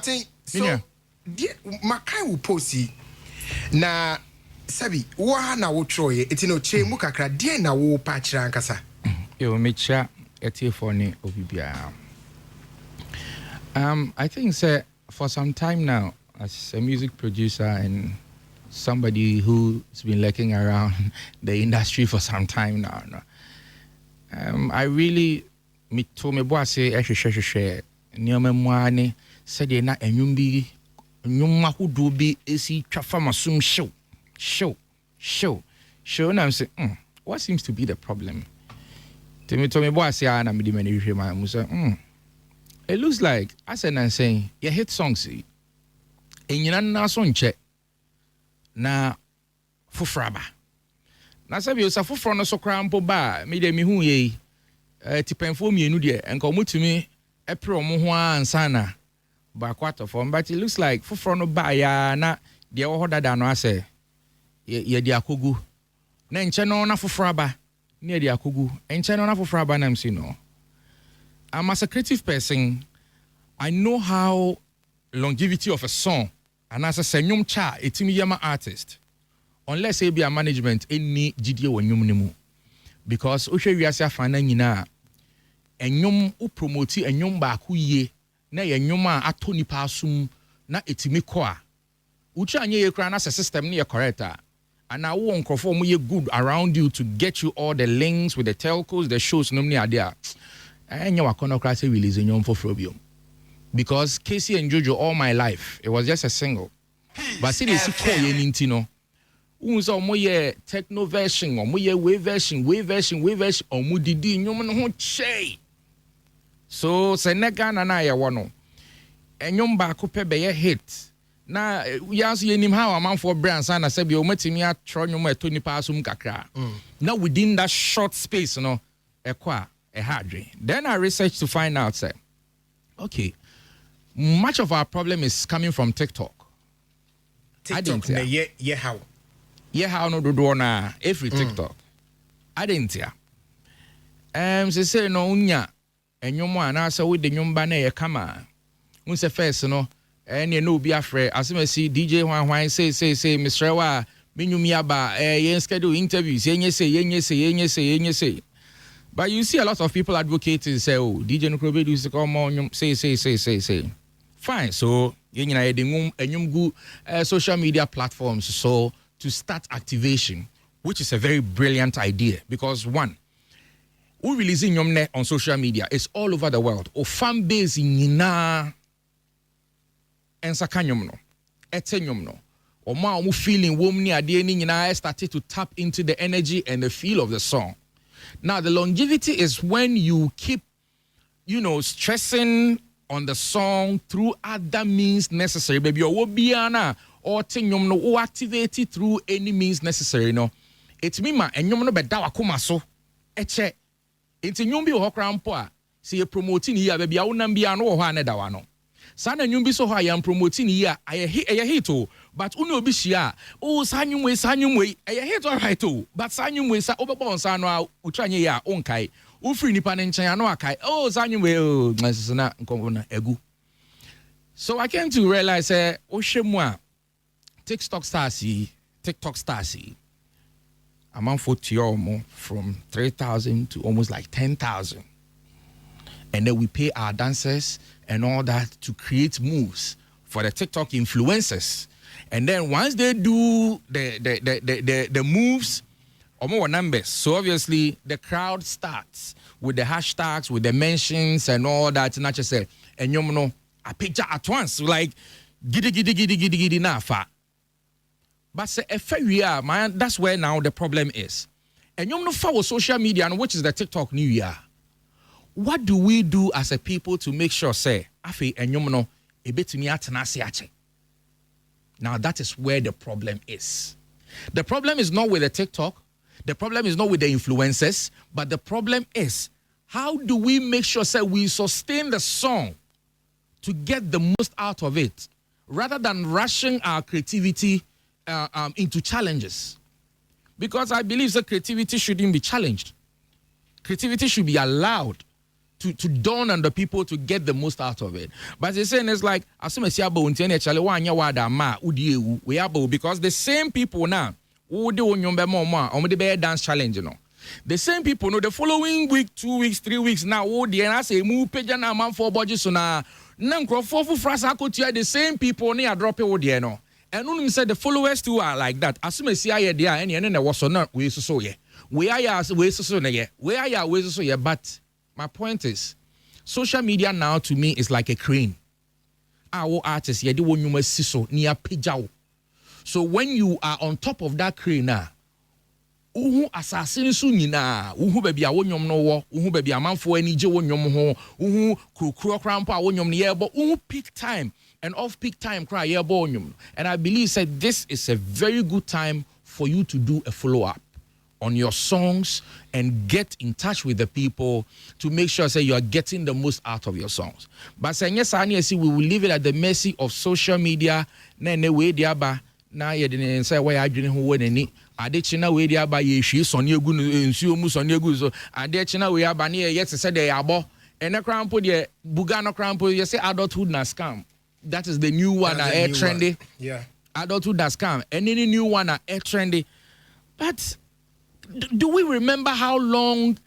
Oteng, so makai wo posi na sabi wa na wo troye etino che mu kakra de na wo pa kira nkasa. Yo mecha for ni obibia. I think sir, for some time now as a music producer and somebody who's been lurking around the industry for some time now. I really me to me boy say ehwehwehwehwe nioma muane said na enwum bi nyuma hudu bi esi twafa masum show na say what seems to be the problem to me boy say na me di many hwe ma mu say it looks like I said and saying your hit songs enyina na so nche na fufraba na sabi o sa fufro no so krampo ba me de me hu ye tipenfo mienu de enka omutumi epre omo ho ansa na ba quarter form but it looks like fufro no ba ya na de wo hodada no ase ye de akogu na enche no na fufraba na de akogu enche no na fufraba na msi no. I'm as a creative person, I know how longevity of a song and as a senyum cha etimi yama artist unless it be a management any GDA wo nyum nimu because ohwe wiase afana nyina enyum u promote enyum ba ku ye na ye nyum a ato nipa asum na etimi ko a uchi anye ye kra na system na ye correct and na wo nkrofo mo ye good around you to get you all the links with the telcos the shows no ni ade a enya wakono kra say release nyum for Frobium because Casey and Jojo all my life it was just a single but see this call ye ninti no unso mo ye techno version or mo ye wave version or mo didi nyum no ho chey so se nega na ye wo no enyum ba ko pe be ye hit na yaso ye nim how amanfo brand sana se bi o matimi atro nyum eto nipa asum kakra now within that short space no ekwa a hard dream. Then I researched to find out say okay much of our problem is coming from TikTok. TikTok yeah how no do na every TikTok. I didn't hear. Say no unya enyum ana say with the nyumba na ye kama. Un say first no and you know be afraid as me see DJ Hwan say Mr. Wa menyum yaba yen schedule interviews yenye say. But you see a lot of people advocating say, oh, DJ Nkrobe do come on, say. Fine. So, you know, social media platforms so to start activation, which is a very brilliant idea because one, we releasing yomne on social media. It's all over the world. O fan base in Nina and Sakanyomno, Etenyomno. O ma omu feeling womni ade ni nyina started to tap into the energy and the feel of the song. Now, the longevity is when you keep, stressing on the song through other means necessary. Baby, or biana or thing no activate it through any means necessary. No, it's me ma and no bedawa kumaso. Eche, it's a nyumbi or crampoa. See a promoting here, baby, I won't be an or dawano. Sana nyumbi so high and promoting here. I hate but uno bishia sanyum we I hate all right but sanyum we sa obabon sa no utranye ya onkai ufri nipa ne nchen no akai sanyum we na nkona egu. So I came to realize ohwemu a TikTok stars amount for tiomo from 3,000 to almost like 10,000 and then we pay our dancers and all that to create moves for the TikTok influencers. And then once they do the moves or more numbers, so obviously the crowd starts with the hashtags, with the mentions and all that. Not just say, and a picture at once, like giddy nafa. But say a man, that's where now the problem is. And follow social media, which is the TikTok New Year. What do we do as a people to make sure say afi and a bit to me ache? Now that is where the problem is. The problem is not with the TikTok. The problem is not with the influencers. But the problem is, how do we make sure that we sustain the song to get the most out of it, rather than rushing our creativity into challenges? Because I believe that creativity shouldn't be challenged. Creativity should be allowed to dawn on the people to get the most out of it. But they're saying it's like, as soon as you because the same people now who do dance challenge, you know. The same people know the following week, 2 weeks, 3 weeks now, I say move page and a man for budget so now. The same people near drop it, no. And only said the followers too are like that. As soon as you there, and then there was not we so yeah. We are so yeah. We are so yeah. But my point is, social media now to me is like a crane. Our artists, yeah, they want you so near pijao. So when you are on top of that crane now, uhu assassin so nyina uhu baabi a wonyom no wo uhu baabi amanfo ani je wonyom ho uhu krokro krampo a wonyom ne yebo uhu peak time and off peak time cry yebo wonyom. And I believe said this is a very good time for you to do a follow up on your songs and get in touch with the people to make sure say you are getting the most out of your songs. But say yes ani see we will leave it at the mercy of social media na we diaba na ye de say why adwene ho wonani adechina we dia ba ye hwie sone egu nsuo mu sone egu so adechina we aba na ye se de yabo ene krampo de buga no krampo you say adulthood na scam. That is the new one na air trendy. Yeah, adulthood na scam. And any new one na air trendy. But do we remember how long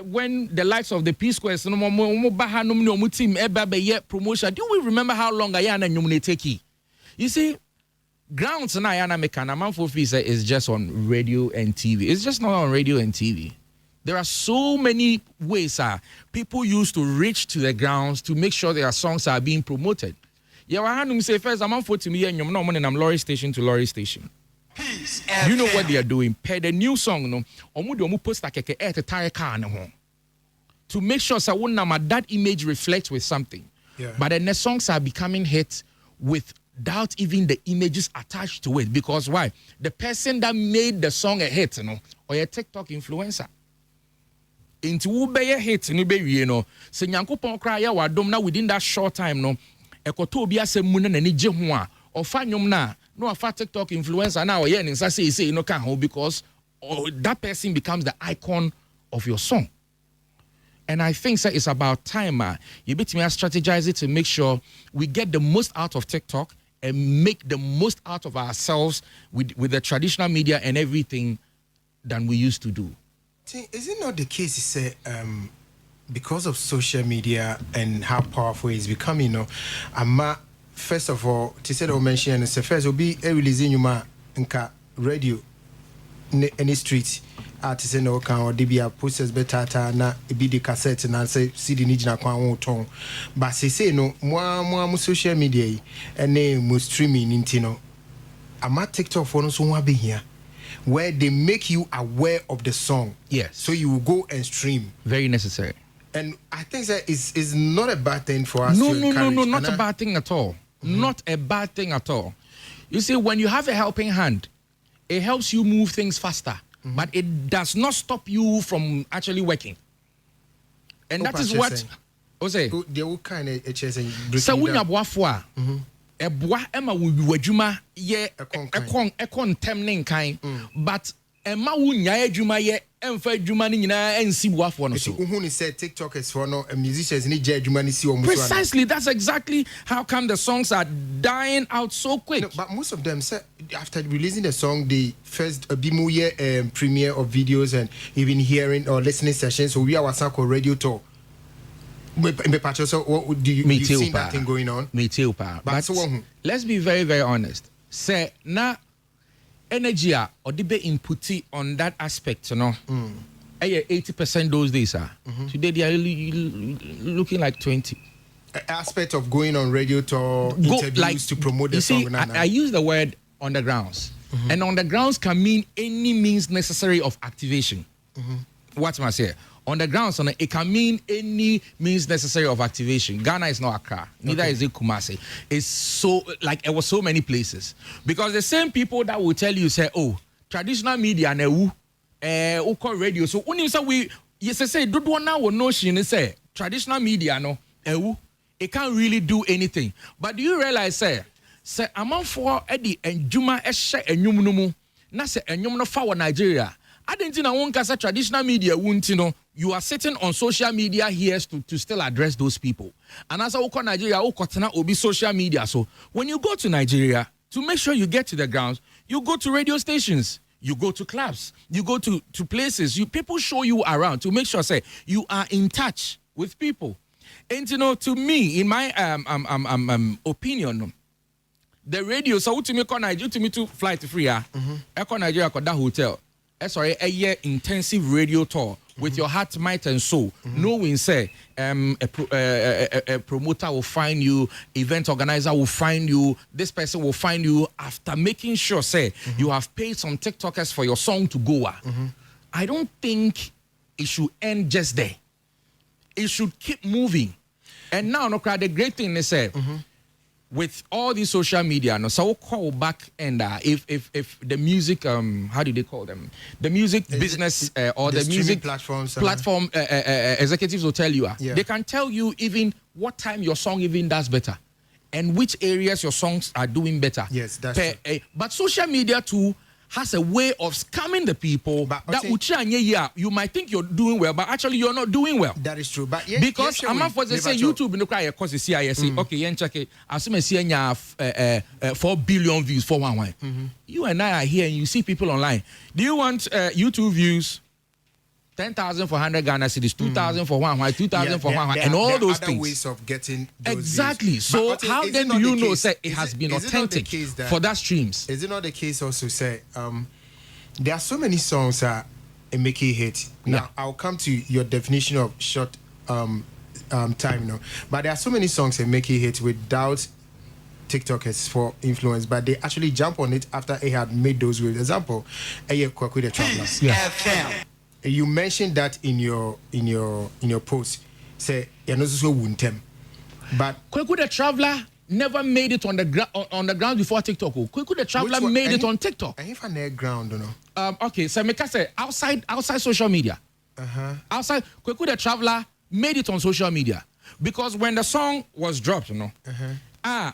when the likes of the P Squares no mo baha no mo team eba be ye promotion, do we remember how long aya na nyum ne take? You see, grounds na yana mekana man for visa is just on radio and TV. It's just not on radio and TV. There are so many ways people use to reach to the grounds to make sure their songs are being promoted. Yeah, I say first I'm for to me and no money I'm lorry station to lorry station. Peace. You know what they are doing? Per the new song no, omu post like a tire car no to make sure that image reflects with something. Yeah. But then the songs are becoming hits without even the images attached to it. Because why? The person that made the song a hit, you know, or a TikTok influencer. Into ubeye hit, you know, se nyankopon kra ya wadom na within that short time, no, ekoto obi asem mu na ni je ho a, ofa nyom na, no afa TikTok influencer na oye ni nsa say no kan ho because that person becomes the icon of your song. And I think it's about time you bet me strategize it to make sure we get the most out of TikTok and make the most out of ourselves with the traditional media and everything than we used to do. Is it not the case, because of social media and how powerful it's becoming, you know, first of all, to say that mention, first will be a releasing you radio, any street. Artists no can or debia process better na be the cassette na say CD ni jina kwa won ton but say no mo social media and mo streaming intino ama TikTok for no so wa be here where they make you aware of the song. Yes, so you will go and stream. Very necessary. And I think that is not a bad thing for us. No, not a bad thing at all. Not a bad thing at all. You see, when you have a helping hand, it helps you move things faster. But it does not stop you from actually working. And that is what say. They will kind of chasing. So when you boafo a boa ema wo adwuma ye ekon temne kan but ema wo nya adwuma ye emfa adwuma ni nyina ensi boafo no so. Who said TikTok is for no musicians ni je adwuma ni si o. Precisely, that's exactly how come the songs are dying out so quick. No, but most of them say after releasing the song, the first bimuye premiere of videos and even hearing or listening sessions. So we are Wasako radio tour. So what do you see that thing going on? Me too, pa. But let's be very, very honest. Say na energy or the input on that aspect, you know. 80% those days today they are looking like 20. Aspect of going on radio tour interviews like, to promote the song. I use the word on the grounds. And on the grounds can mean any means necessary of activation. What am I saying? On the grounds, it can mean any means necessary of activation. Ghana is not Accra, neither is it Kumasi. It's so like it was so many places because the same people that will tell you say, oh, traditional media na call radio. So when you say do one now notion say traditional media no it can't really do anything. But do you realize say among for Eddie and Juma Eshe and Yumunumu, na say and Yumuno for Nigeria. I didn't know one traditional media won't know you are sitting on social media here to still address those people. And as I walk on Nigeria, will be social media. So when you go to Nigeria, to make sure you get to the grounds, you go to radio stations, you go to clubs, you go to places, people show you around to make sure, say, you are in touch with people. And to me, in my opinion, the radio, so to me, to flight free, Nigeria, that hotel. Sorry, a year intensive radio tour with your heart, might, and soul. Knowing, say, a promoter will find you, event organizer will find you, this person will find you after making sure, say, you have paid some TikTokers for your song to go. I don't think it should end just there. It should keep moving. And now, the great thing is, say, with all these social media, so we'll call back and if the music, how do they call them? The music business or the music platforms, executives will tell you, they can tell you even what time your song even does better and which areas your songs are doing better. Yes, that's true. But social media too has a way of scamming the people you might think you're doing well, but actually you're not doing well. That is true. But because I'm not for to say YouTube no cry cause CIS. Okay, yen check it. As soon as 4 billion views for one. You and I are here and you see people online. Do you want YouTube views? 10,000 for 100 Ghana cedis, 2,000 for one, 2,000 for one, and all those other things. Ways of getting those exactly. Views. So how then do you know say it has been authentic for that streams? Is it not the case also say there are so many songs that make it hit. Now I'll come to your definition of short time, but there are so many songs that make it hit without TikTokers for influence, but they actually jump on it after it had made those waves. Example, Kwaku the Traveler. You mentioned that in your post. Say you're not so wuntem, but Kwaku the Traveler never made it on the ground before TikTok. Kwaku the Traveler made it on TikTok. And if on the ground, okay, so make say outside social media. Outside Kwaku the Traveler made it on social media because when the song was dropped, a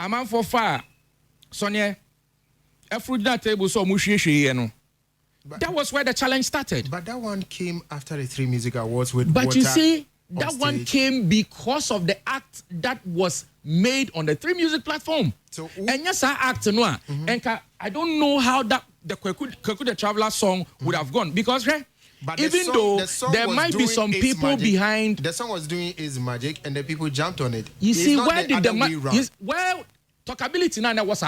man for fire, Sonia, a fruit that table so mushi. That was where the challenge started. But that one came after the 3 Music Awards with But Water you see, that stage. one came because of the act that was made on the 3 Music platform. So, and yes, I act and I don't know how that the Kwaku the Traveler song would have gone because but even the song there might be some people magic. Behind the song was doing its magic and the people jumped on it. You see, where did the well talkability now was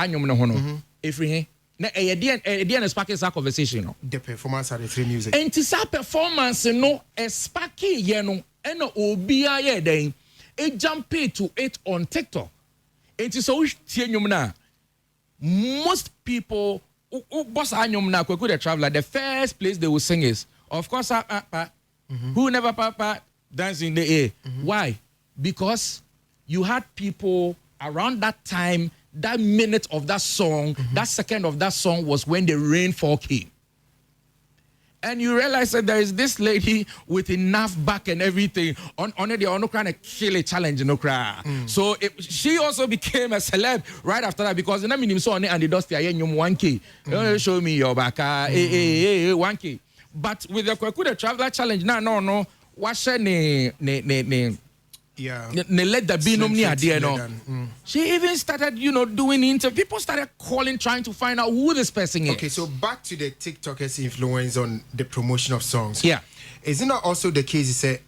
if we na a sparking that conversation the performance at the 3 Music and to that performance no a sparky no and obia then it jump to it on TikTok and so most people boss na Kwaku the Traveler the first place they will sing is of course who never papa dance in the air. Why? Because you had people around that time. That minute of that song, that second of that song was when the rainfall came. And you realize that there is this lady with enough back and everything on the kind of kill a challenge, So she also became a celeb right after that because the name so on and the dusty 1K. Show me your back, 1K. But with the Kwaku the Traveler challenge, no, what's ne let the binom near there she even started doing interviews. People started calling trying to find out who this person is. Okay, so back to the TikTokers influence on the promotion of songs. Is it not also the case you say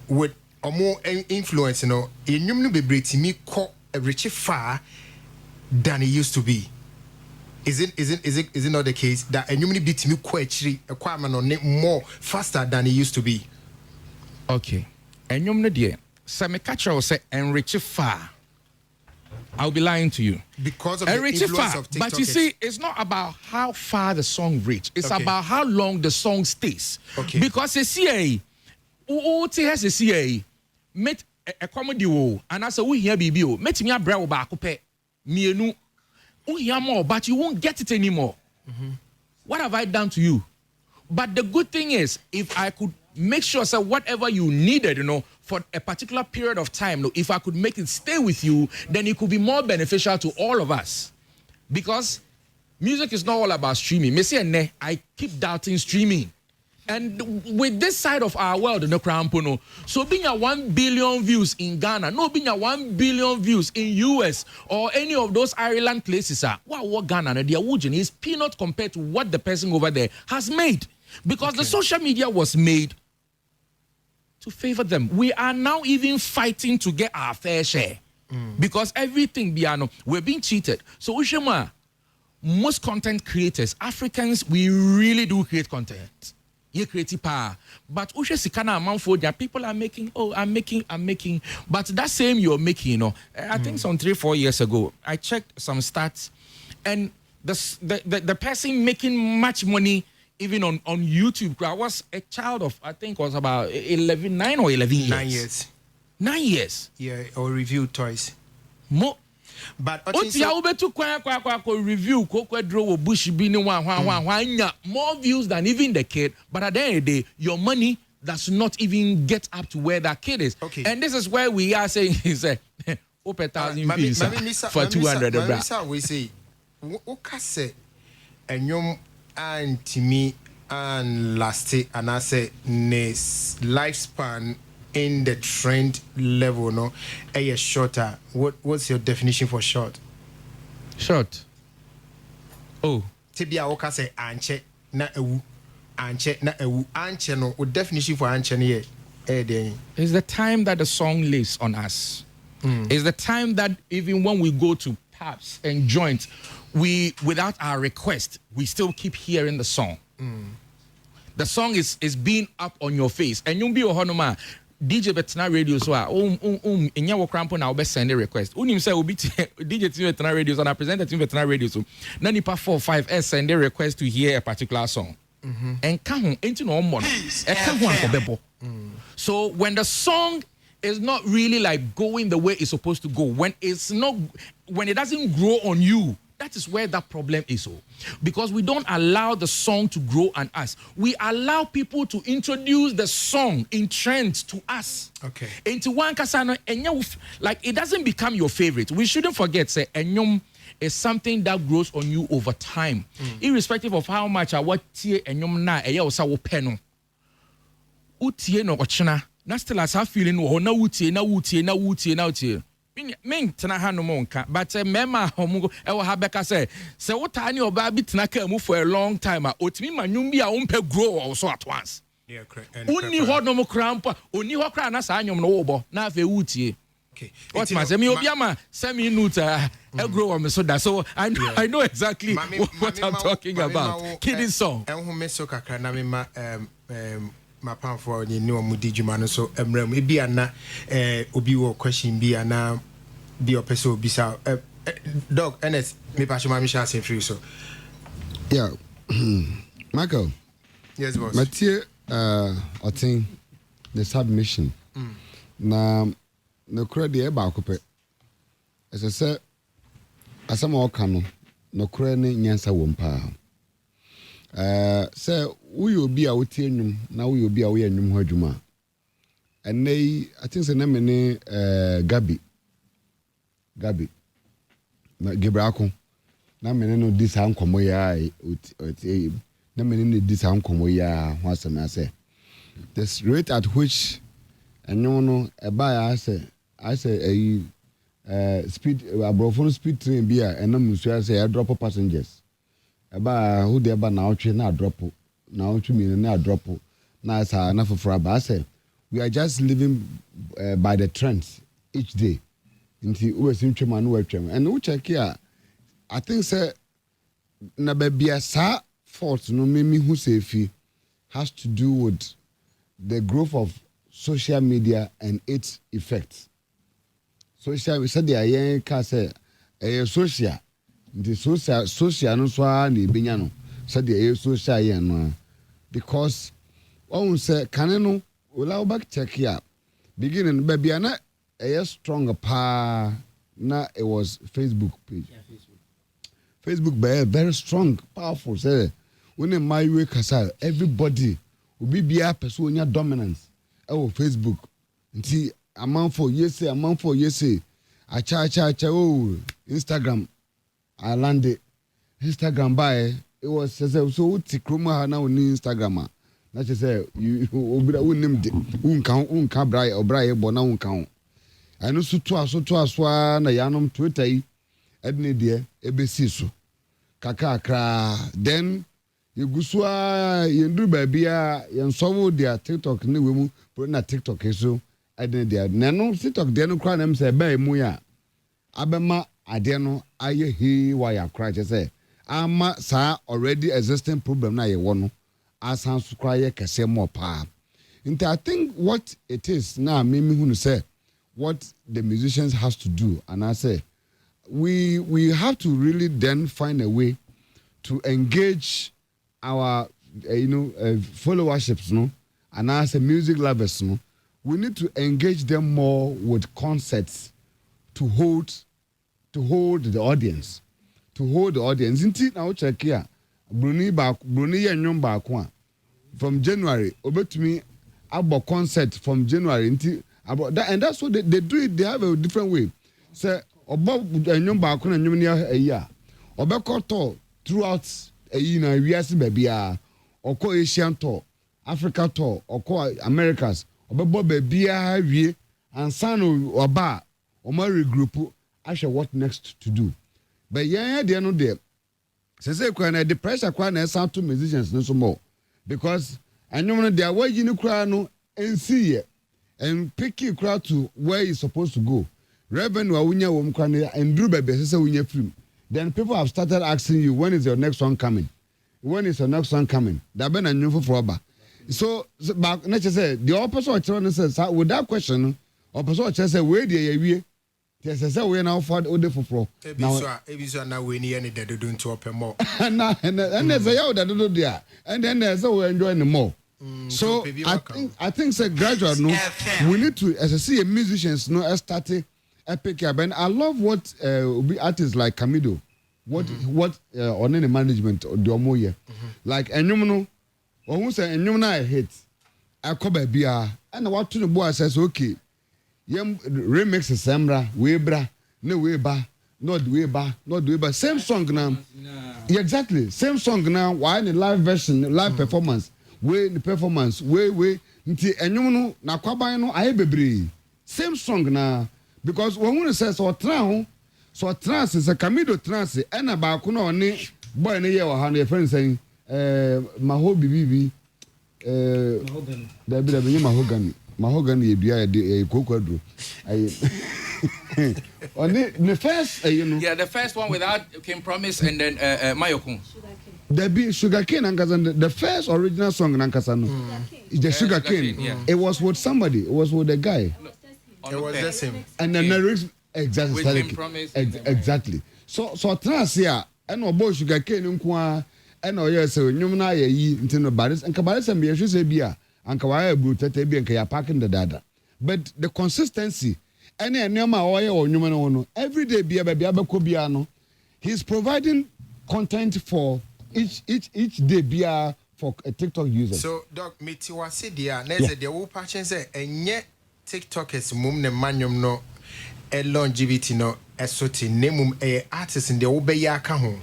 with or more influence in be to me reach far than it used to be? Is it not the case that a new bit me quite more faster than it used to be? Okay, and you dear. So me catch you say enrich far. I'll be lying to you. Because of the influence of TikTok. But you see, it's not about how far the song reach. It's about how long the song stays. Okay. Because a CA, has a CA, met a comedy wo, and I say we hear BBO, met me a brow back pe, me no, we hear more, but you won't get it anymore. What have I done to you? But the good thing is, if I could make sure so whatever you needed, for a particular period of time, if I could make it stay with you, then it could be more beneficial to all of us. Because music is not all about streaming. I keep doubting streaming. And with this side of our world, no crampono. So being a 1 billion views in Ghana, no being a 1 billion views in US or any of those Ireland places, what Ghana and their wood is peanut compared to what the person over there has made. Because the social media was made to favor them. We are now even fighting to get our fair share. Because everything, we're being cheated. So Ushema, most content creators, Africans, we really do create content. You create power. But Usha Sikana amount for people are making, I'm making. But that same you're making, I think some 3-4 years ago, I checked some stats, and the person making much money even on YouTube, I was a child of, I think was about 9 or 11 years. 9 years. 9 years. Yeah, or review toys. More. But review more views than even the kid. But at the end of the day, your money does not even get up to where that kid is. Okay. And this is where we are saying is open 1,000 views for 200. We say, okay, say, and you and me and last and I say, lifespan in the trend level, no, a shorter. What's your definition for short? Short. Oh. Tibia oka say anche na ewu. Anche na ewu. Anche no. What definition for anche ne? It's the time that the song lives on us. It's the time that even when we go to pubs and joints, we, without our request, we still keep hearing the song. The song is being up on your face. And you'll be a honoma. DJ Betna Radio so in your crampo now best send a request. Unim say will be DJ Betna Radio and I presented to Betna Radio so nani pa 4 5 s send a request to hear a particular song. And come into no more. So when the song is not really like going the way it's supposed to go, when it doesn't grow on you, that is where that problem is. Because we don't allow the song to grow on us. We allow people to introduce the song in trends to us. Okay. Into one kasano, like it doesn't become your favorite. We shouldn't forget, say, enyom is something that grows on you over time. Irrespective of how much I what tie enyom na eya osa wo peno. Utie no ochina. Na still as have feeling wo na utie. Men tena ha no monka but mema homugo e wo ha beka say what ani oba bi tena ka mu for a long time otimi manwum bi a umpe grow also at once. Yeah, correct. Uni ho no mo krampa oni ho kra na sa anyom no wo bo na afa wutie. Okay. What man say me obi ama semi minute e grow am so that so I know exactly what I'm talking about. Kidding song. En hu me so kakra na me ma pan for ni omu di djuma no so emram e bia na obi wo question bia na bi opeso obi sa dog ns me pa shoma me sha say free so yeah. Michael. Yes boss. Mathieu Oteng the submission na no credit e ba akopɛ ese se asama oka no no kure ne nyansa wo mpa say we obi a wotie nwum na we obi a we nwum ho adwuma and I think say na me ne Gabi na Gebrako na me ne no dis an komo ya na me ne dis an komo ya ho asem na say the rate at which enwum no e ba ya say speed abrofon speed train bi a enam nsu say drop passengers aba who dey ba na otwe na drop na otwe mi na drop na sa na fofora ba say we are just living by the trends each day nti we sim twema no watwem and we check here I think say na bia sa fault no me hu say fi has to do with the growth of social media and its effects. Social said the ayen ka say social the social no so na ebenya no said the social yen no because one say can no allow back check here beginning baby na strong pa na it was Facebook page. Yeah, Facebook very strong powerful say when my way kasa everybody will be person onya dominance Facebook nti amount for yes acha Instagram I landed Instagram by it was so tikroma na on Instagram na che say you obira unnim de unka bra bo na unka ho eno so to aso na yanom Twitter yi edne de ebesi so kakakra then yegusua yendu ba bia yensowo dia TikTok ne wemu na TikTok eso edne de na no TikTok de no kra na me say ba emu ya abema ade no aye he wa ya kra che say ama sa already existing problem na ye wo no asan so kra ye kese mo pa nti I think what it is now me hunu say what the musicians has to do and I say we have to really then find a way to engage our followerships, no, and as a music lovers, no, we need to engage them more with concerts to hold the audience, Inti now check here, Bruni and Nyomba from January, over to me about concert from January inti about that, and that's what they do it. They have a different way. So about Nyomba and Nyomnia a year, Obekoto throughout a year, we are baby or co Asian tour, Africa tour, or co Americas, or baby and son or bar or Mary group. I shall what next to do. But yeah, they are not there. So say the pressure quite sound to musicians no so more because I know they are waiting to cry no and see it and pick you crowd to where you're supposed to go. Revenue and do baby say when you film. Then people have started asking you when is your next one coming? When is your next one coming? That been a new for rubber. So back let's say the opposite says with that question, opposite say where the yes, I say we now for the for now now we need any that don't to open more. And there's a yaw that do there, and then there's a we enjoying the more. So I think say gradual no, we need to as I see musicians no starting epic up, and I love what artists like Camido, what on any management or the omoye, like enyumo, or who say enyumo I hate, I come by beer, and what to the boy says okay. Yem remix Samra, Webra, no Weba, not Weba, same song now. Yeah, exactly, same song now. Why in the live version, live performance, way the performance, way, nti enyumo na kwaba no aye bebre. Same song now because when we say so trance is a Camido trance, and about kuno ni boy ne year wa your friend saying Mahobi bibi mahogany e bia e kokodro on the first yeah, the first one without King Promise and then Mayokun there be Sugarcane and the first original song Nankasa no the Sugarcane yeah. It was with somebody, it was with a guy, it was the same and the lyrics exactly with King Promise exactly so trance here and obo Sugarcane nko and yes nyum na yi ntino baris and kabaris and be say bia anka waya brutete bi anka ya parking the dada but the consistency any enema oye onyuma no every day bia abeko bia no he's providing content for each day bia for a TikTok user. So doc metiwa say dia na say the wo patchen say enye TikTokers mum ne manyum no e longevity no esoti nemum e artist in the wo be ya ka ho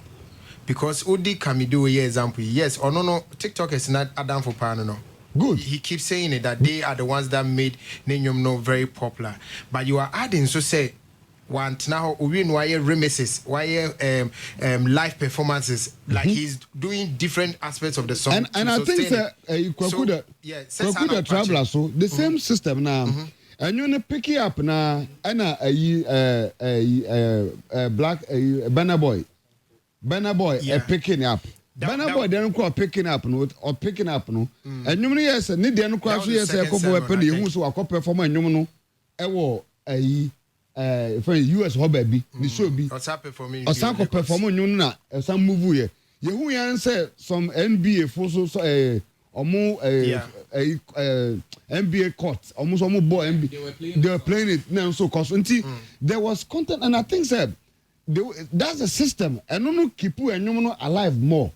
because odi Camido ye example yes or no TikTok is not adam for pan no good he keeps saying it that they are the ones that made Nenyum no very popular but you are adding so say want now we know why remixes why live performances like he's doing different aspects of the song and I think that Kwakuda Traveler so the same system now and you know pick it up now and black Banner Boy picking up. Banner Boy then call picking up no or picking up no. And you yes need then call so yes a couple weapon who so a couple perform and you know for US hobby the show be or performing or some perform you know some move here. You who yan say some NBA for so or more NBA court almost almost ball NBA they were playing it now so cause until there was content and I think said that's the system and no keep you and you know alive more.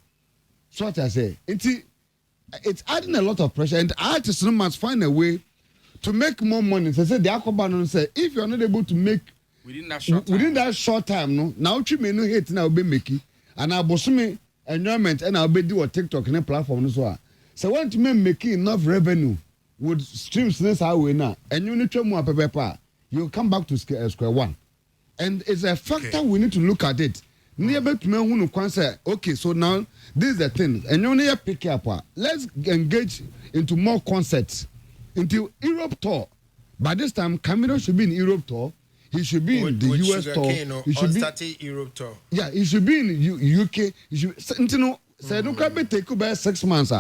So what I say, it's adding a lot of pressure, and artists must find a way to make more money. So say the Akobano say if you're not able to make within that short time, no, now you may not hate now be making, and I'll boss me enjoyment, and I'll be do a TikTok in a platform as well. So when to make enough revenue with streams this highway now, and you need to more paper, you come back to square one. And it's a factor we need to look at it. Never to me who can say, okay, so now this is the thing, and you need to pick up. Let's engage into more concerts, into Europe tour. By this time, Camilo should be in Europe tour. He should be in the US tour. He should be Europe tour. Yeah, he should be in UK. He should. You know, say no can take about 6 months.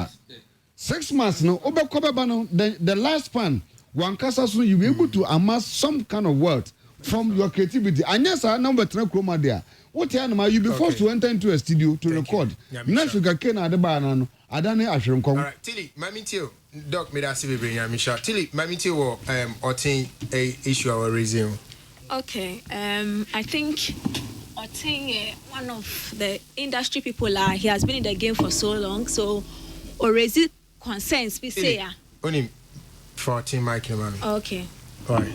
6 months no. The last span, one casa so you be able to amass some kind of wealth from your creativity. And yes, I number 3 chroma there. What time you be forced to enter into a studio to record? Now sugar cane at the banana. I don't know. All right, Tilly, Mammy Tio, Doc, made us be bringing Michelle. Tilly, Mammy Tio, Oteng a issue our resume. Okay, I think Oteng, one of the industry people, he has been in the game for so long, so already concerns we say. Only 14 Mike, okay. All right.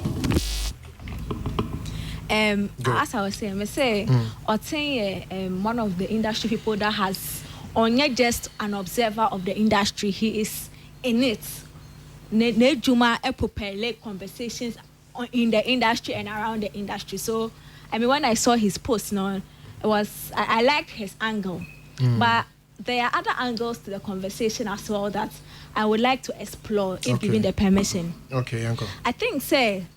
As I was saying, I say Oteng, one of the industry people that has, or not just an observer of the industry, he is in it. Ne Juma prepare conversations in the industry and around the industry. So, I mean, when I saw his post, I liked his angle. But there are other angles to the conversation as well that I would like to explore if given the permission. Okay, Uncle. I think, say,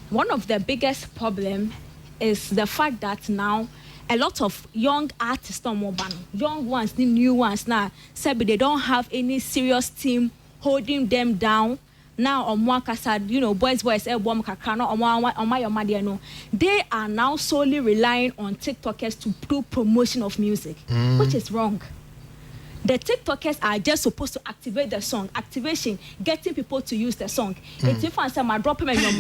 one of the biggest problem is the fact that now a lot of young artists on mobile, young ones, the new ones now, they don't have any serious team holding them down. Now on Mwakasa, you know, boys, they are now solely relying on TikTokers to do promotion of music, which is wrong. The TikTokers are just supposed to activate the song. Activation, getting people to use the song. It's if I say my dropping let me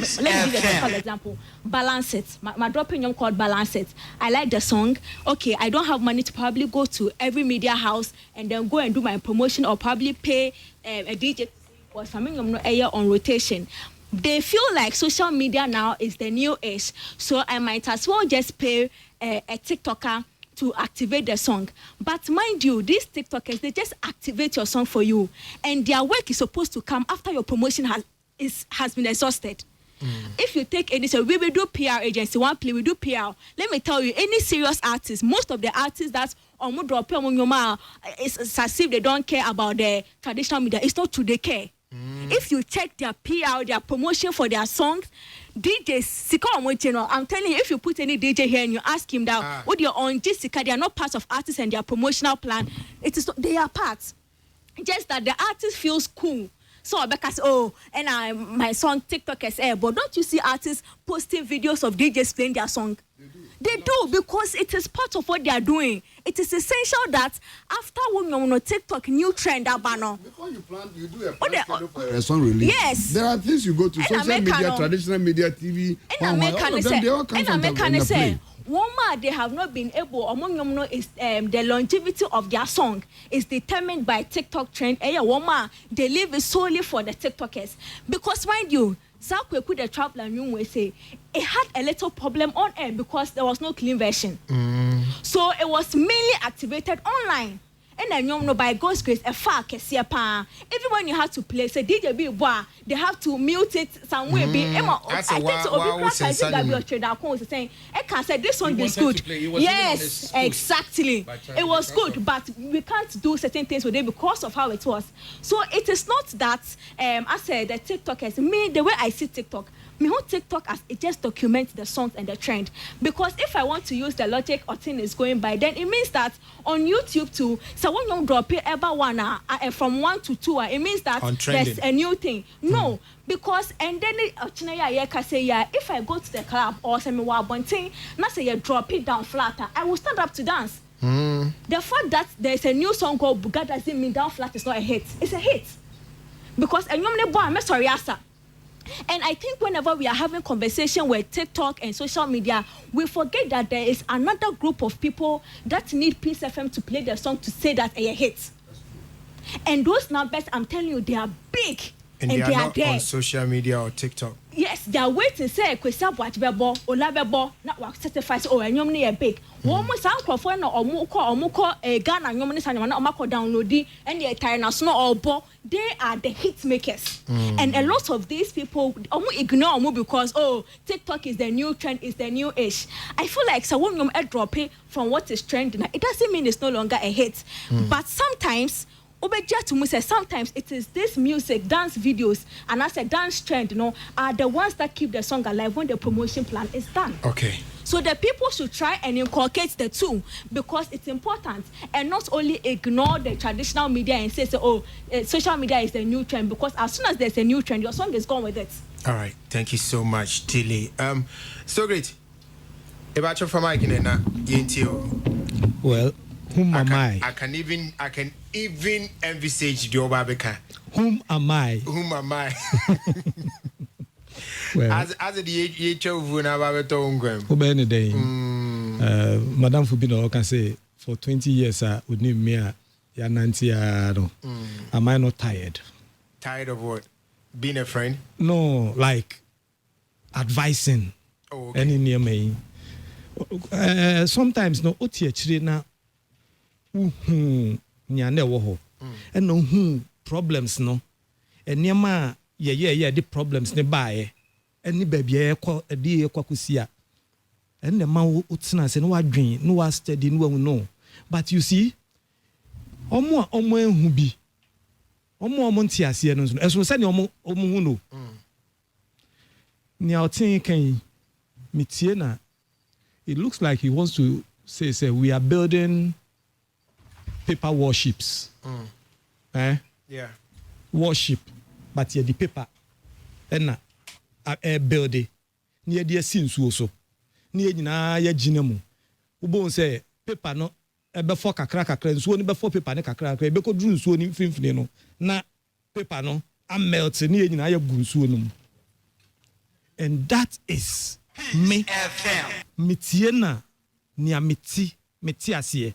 give an example. Balance it. My dropping called Balance It. I like the song. Okay, I don't have money to probably go to every media house and then go and do my promotion or probably pay a DJ or something on rotation. They feel like social media now is the new age. So I might as well just pay a TikToker to activate the song. But mind you, these TikTokers, they just activate your song for you. And their work is supposed to come after your promotion has been exhausted. If you take any, so we will do PR agency, one play, we do PR. Let me tell you, any serious artist, most of the artists that drop it's as if they don't care about the traditional media. It's not true, they care. If you check their PR, their promotion for their songs, DJs, I'm telling you, if you put any DJ here and you ask him that, what you're on Jessica, they are not part of artists and their promotional plan. It is they are parts. Just that the artist feels cool. So because my song TikTok is but don't you see artists posting videos of DJs playing their song? They do because it is part of what they are doing. It is essential that after when TikTok new trend before you plan, you do a plan for a song release. Yes. There are things you go to social media, traditional media, TV. They have not been able is the longevity of their song is determined by TikTok trend. They live it solely for the TikTokers. Because mind you, Sakwe the traveler you say it had a little problem on air because there was no clean version. So it was mainly activated online. And then by God's grace, a far even when you have to play, say DJ B they have to mute it somewhere. I think I can say this song is good. Yes, exactly. It was good, but we can't do certain things with it because of how it was. So it is not that I said the TikTokers, me the way I see TikTok. Me who TikTok as it just documents the songs and the trend. Because if I want to use the logic Oteng is going by, then it means that on YouTube too, so when you drop it ever one from 1 to 2, it means that there's a new thing. No, because and then if I go to the club or some thing, not say you drop it down flatter, I will stand up to dance. The fact that there's a new song called Buga doesn't mean down flat is not a hit. It's a hit. Because and I think whenever we are having conversation with TikTok and social media, we forget that there is another group of people that need Peace FM to play their song to say that a hit. And those numbers, I'm telling you, they are big. And they are not there on social media or TikTok. Yes, they are waiting. Say, "Kwesa watch bebo, ola bebo, not work certifies. Oh, and you need a big." One more sound for no or muko a gun and woman is and mako download and the entire snow or bo. They are the hit makers. And a lot of these people ignore me because TikTok is the new trend, is the new age. I feel like so when you drop it from what is trending, it doesn't mean it's no longer a hit. But sometimes sometimes it is this music, dance videos, and as a dance trend, are the ones that keep the song alive when the promotion plan is done. Okay. So the people should try and inculcate the two because it's important, and not only ignore the traditional media and say, social media is the new trend, because as soon as there's a new trend, your song is gone with it. All right. Thank you so much, Tilly. So great. About your family, well, whom am I? I can even envisage the Obabeka. Whom am I? Whom am I? Well, as the HO Obey day. Madame Fubino can say for 20 years, would need me a 90. Am I not tired? Tired of what? Being a friend? No, like advising. Oh, okay. Any near me. Sometimes no otie na nyane wo ho. And no problems no. And nyama the problems ne bae. Any baby ekwa edi ekwa kusia. And the man utsina say no adwen, no was steady, no no. But you see, omo ehun bi. Omo ntiase no so. Eso say omo hu no. Ni outin kan mitie na. It looks like he wants to say we are building paper warships. Yeah. Warship, but yeah, the paper. And a building near the scenes also. Near ya ginemu. Ubo say paper no before kakra so ni before paper ne kakra be ko dru so ni mfimfini no na paper no am melt near ya gu so no. And that is me mitiena nia miti asiye,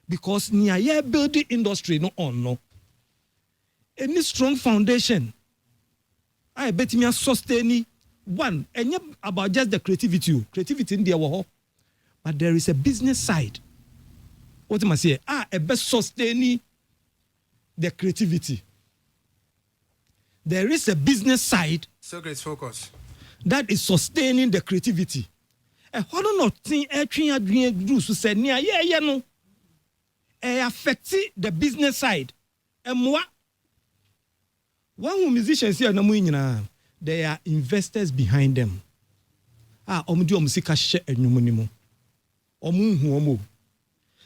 because nia ye building industry no on no any strong foundation I bet me sustain one and about just the creativity in the war, but there is a business side. What am I say? A best sustain the creativity. There is a business side. So great focus. That is sustaining the creativity. A whole not thing do so say near no. Affect the business side. And moi one musicians here na there are investors behind them. Omudi omusika hye enwumu ni mu. Omu hu omo.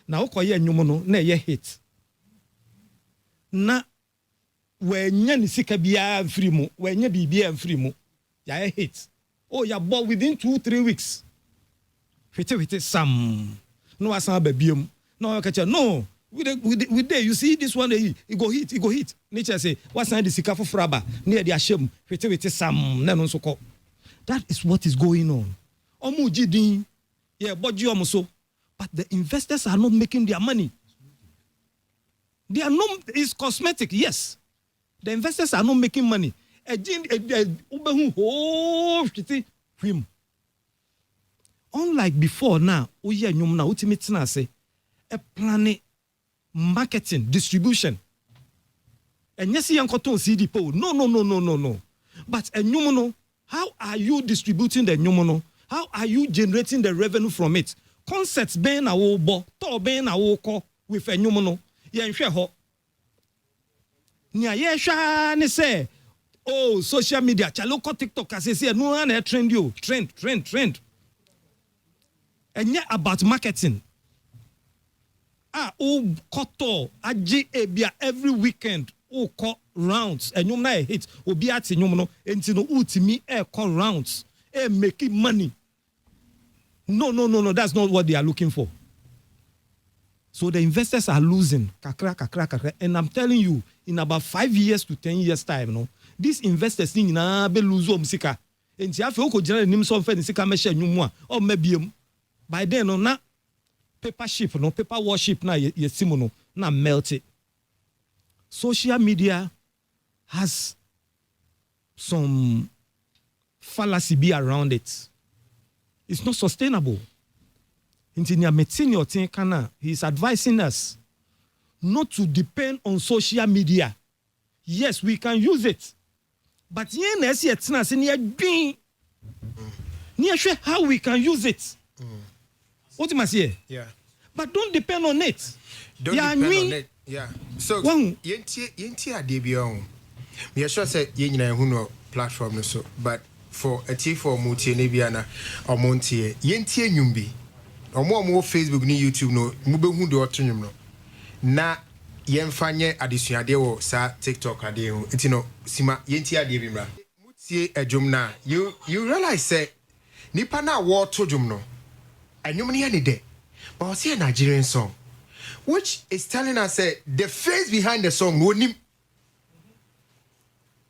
Na ukoye enwumu no na ye hit. Na wenya ni sika bia mfiri mu, wenya bibia mfiri mu. Ya hit. Oh, ya bought within 2-3 weeks. Hwete sam. No asan ba biom. No ka no. With day, you see this one day, it go hit. Nature say, what's the sika for fraba? Near the asham, with some nanon so called. That is what is going on. Omu jidin, yeah, but you almost. But the investors are not making their money. They are not, it's cosmetic, yes. The investors are not making money. Unlike before now, say a planet. Marketing, distribution. And yes, you can't CD po. No. But a numono, how are you distributing the numono? How are you generating the revenue from it? Concepts being a wobo, to being a woko with a numono. Yen ho. Nya yesha ne say, oh, social media, chaloko TikTok, as I say, no one trend you. Trend. And yet about marketing. Koto aji ebia every weekend ko rounds and you na hit obi ati nyum no enti no ultimi call rounds making money. No, that's not what they are looking for. So the investors are losing kakra, and I'm telling you, in about 5 years to 10 years time, no, these investors ni na be lose musika enti afi oko jira nim so mfa ni sika me hye nyum a o mabiem by then no na paper worship na yesimo na melt it. Social media has some fallacy be around it. It's not sustainable. Inti ni Wei Ye Oteng kana, he's advising us not to depend on social media. Yes, we can use it. But yen na esi etina se ni adwin. Ni ehwe how we can use it. What you must say? Yeah. But don't depend on it. Don't depend on it. Yeah. So yenti ade bi on. Me sure say yen nyina hu no platform no so, but for a T4 mutie ne bia na omontie yenti enwum bi. Omo Facebook ni YouTube no mubehu de otonwum no. Na yemfanye adesuade wo sa TikTok ade hu. Enti no sima yenti ade bi mra. Mutie adwum na you realize say nipa na wo tojum no. Enwum ne ne de. But I see a Nigerian song which is telling us the face behind the song no nim.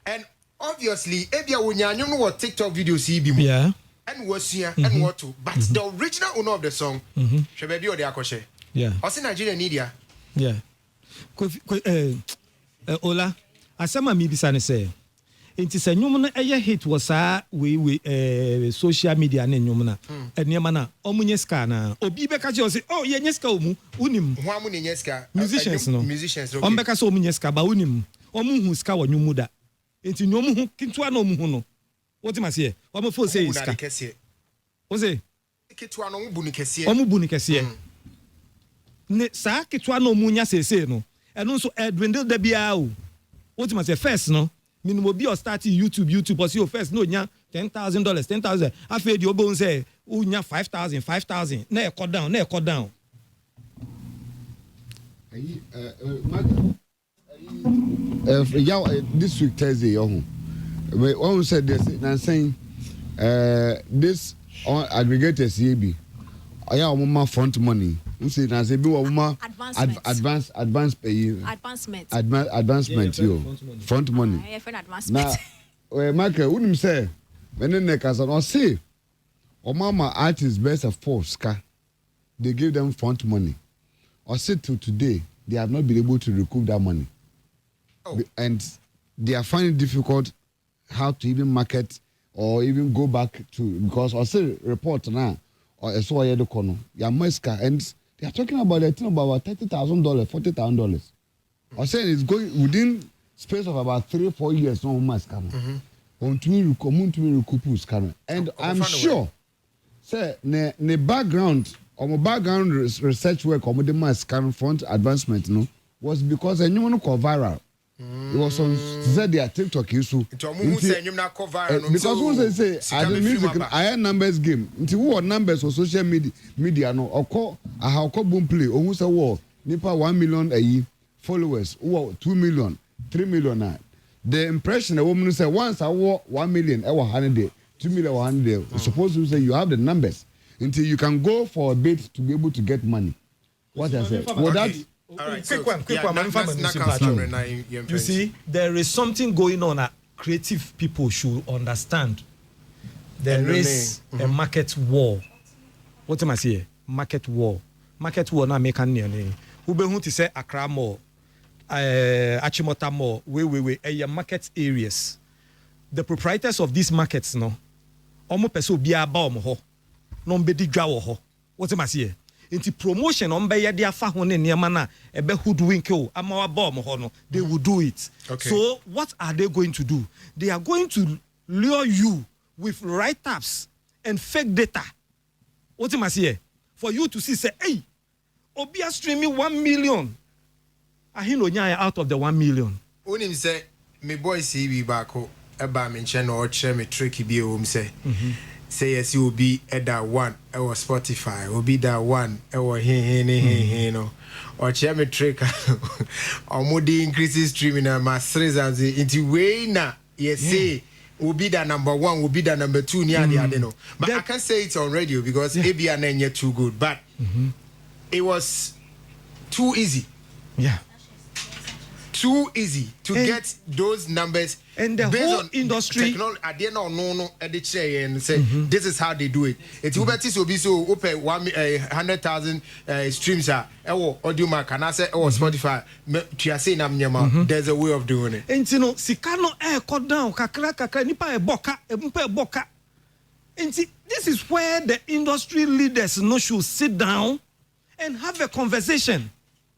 And obviously if you wunyanyo no what TikTok video see bi mu. Yeah. And was here and what to. But the original owner of the song, Shebebi or the Akoshe. Yeah. I see Nigerian media. Yeah. Ola, asama mi bisa ne say. Inti se nyum na eye hit was we social media ne nyum na. Enema na omunye ska na. Obi be ka je o say, "Oh, ye nyeska omu, unim." Ho amu ne nyeska. Musicians no. Musicians okay. Ombeka so omunye ska ba unim. Omu hu ska wo nyum da. Inti nyum hu kintua na omu hu no. What you must say? Omu fo say ska. O say Ketua no mu bu ni kese. Omu bu ni kese. Ne sa ketua na omu nya sese no. Eno so Edwin da bia o. What you must say first no. Minimum be or starting YouTube or see your first no nya $10,000 after the obo say nya 5,000 na e cut down this week Thursday one said this and saying this on aggregators here be oya front money we say na say be advance pay advancement yo front money na Michael unim say when the kasa no say o mama artist best of force ka they give them front money or say till today they have not been able to recoup that money. And they are finding it difficult how to even market or even go back to, because I say report now or I saw the corner and they are talking about a thing about $30,000 $40,000. I say it's going within space of about 3-4 years no more scam and I'm sure say ne background or my background research work or the mass scam front advancement no was because anyone go viral. It was on their TikTok issue. Because who say I the music I had numbers game. Until what numbers for social media no or call I have call boom play or who say war nipa 1 million a year followers or 2 million 3 million now. The impression a woman say once I wore 1 million I 100 2 million 100 supposed to say you have the numbers until you can go for a bid to be able to get money. What I say? Well that right, quick one. You see, there is something going on that creative people should understand. There is a market war. What am I saying? Market war. Market war na make an name. Ube hu to say Accra Mall, Achimota Mall, we market areas. The proprietors of these markets, no, omo peso biya ba omo ho, no mbedi dwa wo ho. What am I saying? Into promotion on by their fahone niamana ebe hoodwink o ama bomb ho no they will do it. Okay. So what are they going to do? They are going to lure you with write-ups and fake data. What am I saying? For you to see say hey obia streaming 1 million ahino nya out of the 1 million. Onim say me boy see bi back ho eba me nche no o me tricky bi o say say yes you will be at that one or Spotify will be that one or he no or me trick or moody increases streaming and my and into way na yes say will be that number one will be that number two near the other no but I can't say it on radio because maybe and then you're too good but it was too easy too easy to get those numbers and the whole industry I didn't know and say this is how they do it. It's Ubertis will be so open 100,000 streams are audio mark and I say Spotify there's a way of doing it. And you know Sikano cut down kakra nipa boka And see, this is where the industry leaders should sit down and have a conversation.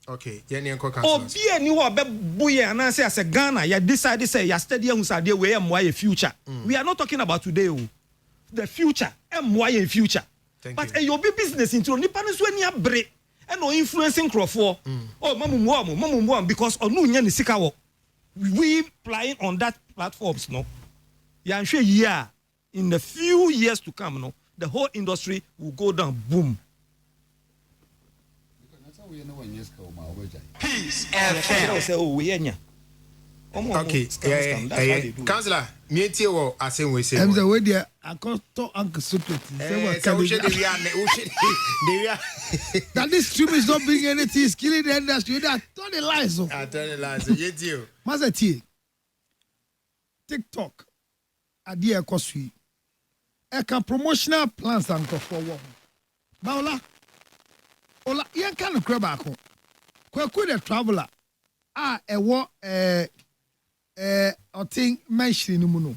Okay, Yanko Or be any boy and I say as a Ghana, you decide to say you study where MY future. We are not talking about today. The future, MY future. But your business into Nipanis when you break and no influencing Crawford. Oh, mamu, because on no nyan sikawo. We playing on that platforms, no. Yeah, sure, yeah. In the few years to come, no, the whole industry will go down. Boom. Peace FM. Okay, yeah. Councillor, me too. I say we say. I'm the way there. I can't talk Uncle Secret. That this stream is not bringing anything. It's killing the industry. That turn the lies off. I turn the lies. You do. Mazati. TikTok. Adia Kosui. Eka promotional plans and go forward. Baola. Ola. Yan kan crab ako. Kwa the traveler. Ewo Oteng mentioning no muno.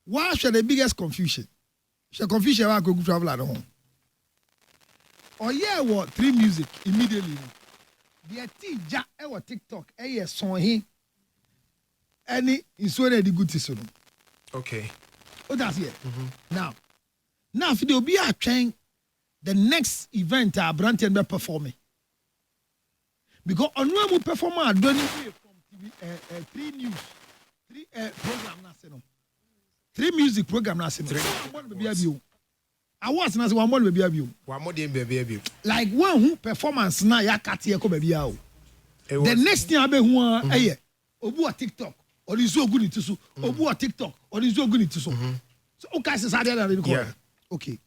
Why should the biggest confusion? Should confusion about go travel at home? Or yeah, what 3 music immediately. The teacher ever TikTok song he any is so the good to soon. Okay. Oh, that's it. Now if they'll be a train the next event Branton be performing. Because on one performer don't from TV 3 news 3 program national 3 music program national I was na say one more baby abi One more baby. like one who performance na ya katie ko baby o the next thing abe hu obu a TikTok or is so good into so obu a TikTok or is so good into so okay say say that Yeah. okay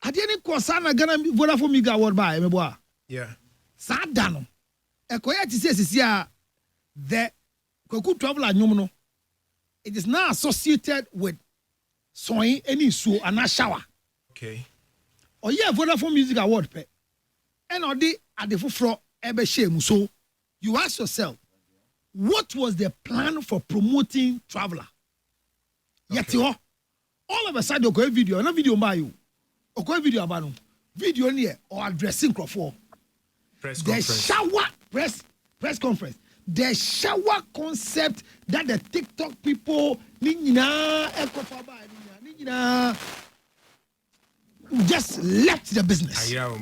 ade ni ko sa na Ghana Vodafone Mega Award ba me boa Yeah. sa da no ekoya ti say sisi a the Kwaku travel anyum no it is now associated with sewing any so and a shower. Okay. Or yeah, Vodafone Music Award pe. And odi at the fufro ebe shame. So you ask yourself, what was the plan for promoting Traveler? Yet all of a sudden okay video, no video by you. Okay video about no. Video near or addressing Crawford. Press The conference. shower press conference. The shower concept that the TikTok people just left the business. Yeah,